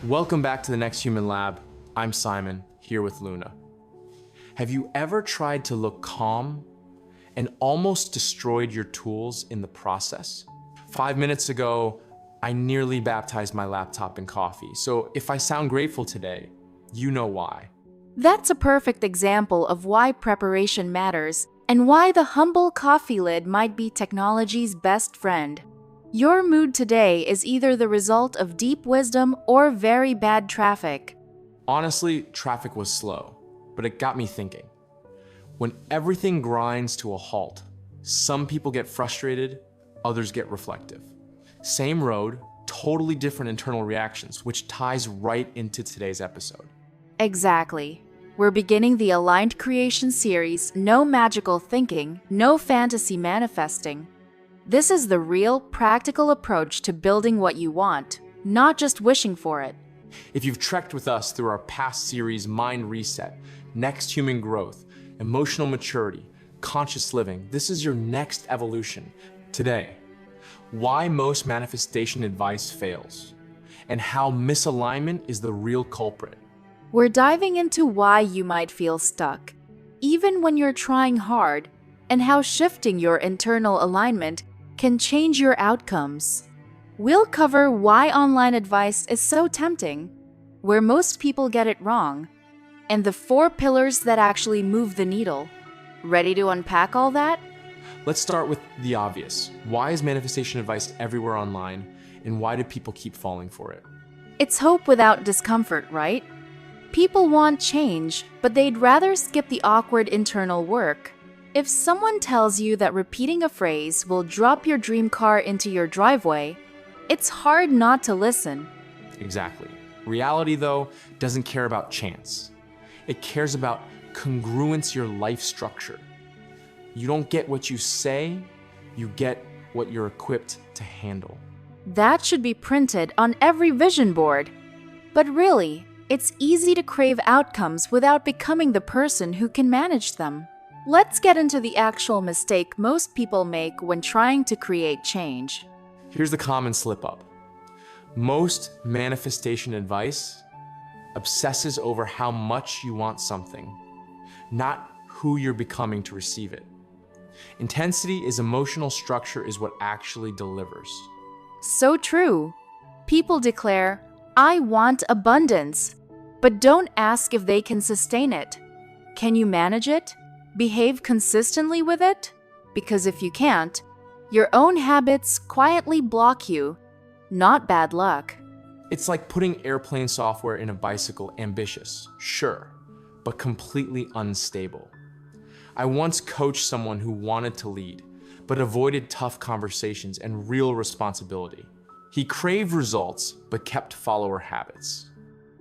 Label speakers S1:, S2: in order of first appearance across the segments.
S1: Welcome back to the Next Human Lab. I'm Simon, here with Luna. Have you ever tried to look calm and almost destroyed your tools in the process? 5 minutes ago, I nearly baptized my laptop in coffee, so if I sound grateful today, you know why.
S2: That's a perfect example of why preparation matters and why the humble coffee lid might be technology's best friend. Your mood today is either the result of deep wisdom or very bad traffic.
S1: Honestly, traffic was slow, but it got me thinking. When everything grinds to a halt, some people get frustrated, others get reflective. Same road, totally different internal reactions, which ties right into today's episode.
S2: Exactly. We're beginning the Aligned Creation series, No Magical Thinking, No Fantasy Manifesting. This is the real, practical approach to building what you want, not just wishing for it.
S1: If you've trekked with us through our past series, Mind Reset, Next Human Growth, Emotional Maturity, Conscious Living, this is your next evolution. Today, why most manifestation advice fails, and how misalignment is the real culprit.
S2: We're diving into why you might feel stuck, even when you're trying hard, and how shifting your internal alignment can change your outcomes. We'll cover why online advice is so tempting, where most people get it wrong, and the 4 pillars that actually move the needle. Ready to unpack all that?
S1: Let's start with the obvious. Why is manifestation advice everywhere online, and why do people keep falling for it?
S2: It's hope without discomfort, right? People want change, but they'd rather skip the awkward internal work. If someone tells you that repeating a phrase will drop your dream car into your driveway, it's hard not to listen.
S1: Exactly. Reality, though, doesn't care about chance. It cares about congruence your life structure. You don't get what you say, you get what you're equipped to handle.
S2: That should be printed on every vision board. But really, it's easy to crave outcomes without becoming the person who can manage them. Let's get into the actual mistake most people make when trying to create change.
S1: Here's the common slip-up. Most manifestation advice obsesses over how much you want something, not who you're becoming to receive it. Intensity is emotional structure is what actually delivers.
S2: So true. People declare, "I want abundance," but don't ask if they can sustain it. Can you manage it? Behave consistently with it? Because if you can't, your own habits quietly block you, not bad luck.
S1: It's like putting airplane software in a bicycle. Ambitious, sure, but completely unstable. I once coached someone who wanted to lead, but avoided tough conversations and real responsibility. He craved results, but kept follower habits.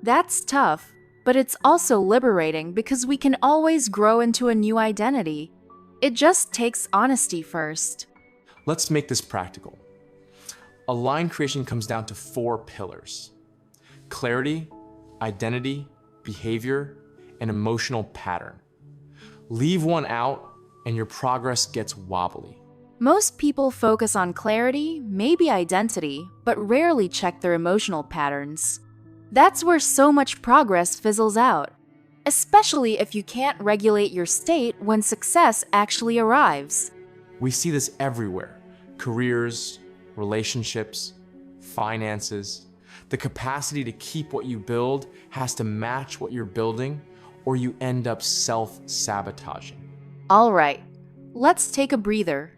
S2: That's tough, but it's also liberating because we can always grow into a new identity. It just takes honesty first.
S1: Let's make this practical. Aligned creation comes down to 4 pillars: clarity, identity, behavior, and emotional pattern. Leave one out and your progress gets wobbly.
S2: Most people focus on clarity, maybe identity, but rarely check their emotional patterns. That's where so much progress fizzles out, especially if you can't regulate your state when success actually arrives.
S1: We see this everywhere: careers, relationships, finances. The capacity to keep what you build has to match what you're building, or you end up self-sabotaging.
S2: All right, let's take a breather.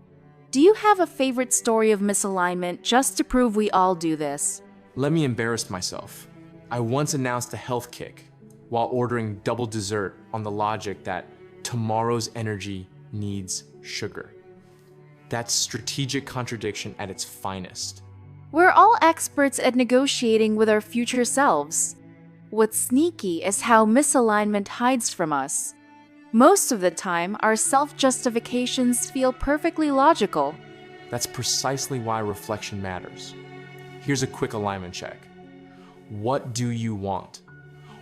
S2: Do you have a favorite story of misalignment just to prove we all do this?
S1: Let me embarrass myself. I once announced a health kick while ordering double dessert on the logic that tomorrow's energy needs sugar. That's strategic contradiction at its finest.
S2: We're all experts at negotiating with our future selves. What's sneaky is how misalignment hides from us. Most of the time, our self-justifications feel perfectly logical.
S1: That's precisely why reflection matters. Here's a quick alignment check. What do you want?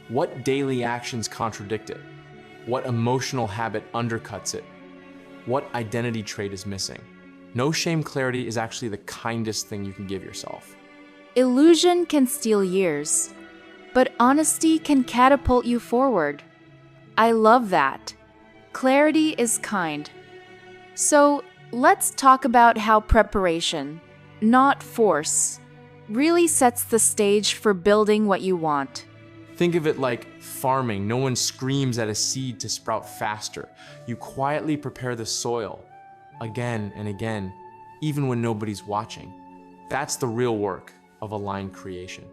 S1: What daily actions contradict it? What emotional habit undercuts it? What identity trait is missing? No shame clarity is actually the kindest thing you can give yourself.
S2: Illusion can steal years. but honesty can catapult you forward. I love that. Clarity is kind. So, let's talk about how preparation, not force, really sets the stage for building what you want.
S1: Think of it like farming. No one screams at a seed to sprout faster. You quietly prepare the soil again and again, even when nobody's watching. That's the real work of aligned creation.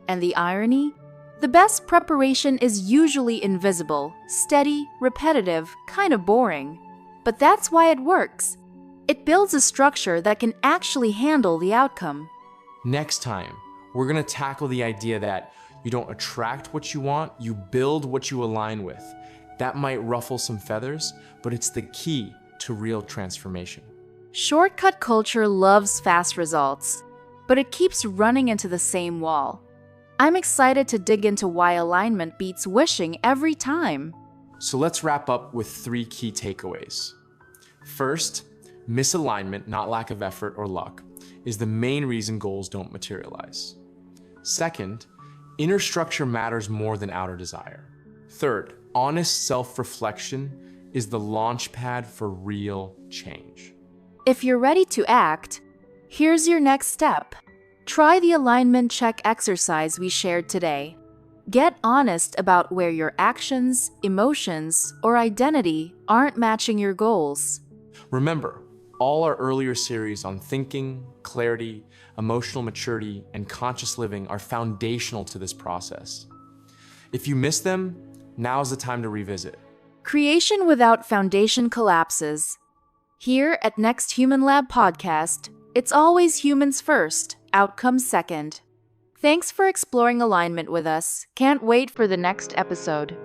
S2: And the irony? The best preparation is usually invisible, steady, repetitive, kind of boring. But that's why it works. It builds a structure that can actually handle the outcome.
S1: Next time, we're going to tackle the idea that you don't attract what you want, you build what you align with. That might ruffle some feathers, but it's the key to real transformation.
S2: Shortcut culture loves fast results, but it keeps running into the same wall. I'm excited to dig into why alignment beats wishing every time.
S1: So let's wrap up with 3 key takeaways. First, misalignment, not lack of effort or luck, is the main reason goals don't materialize. Second, inner structure matters more than outer desire. Third, honest self-reflection is the launch pad for real change.
S2: If you're ready to act, here's your next step. Try the alignment check exercise we shared today. Get honest about where your actions, emotions, or identity aren't matching your goals.
S1: Remember, all our earlier series on thinking, clarity, emotional maturity, and conscious living are foundational to this process. If you missed them, now's the time to revisit.
S2: Creation without foundation collapses. Here at Next Human Lab Podcast, it's always humans first, outcomes second. Thanks for exploring alignment with us. Can't wait for the next episode.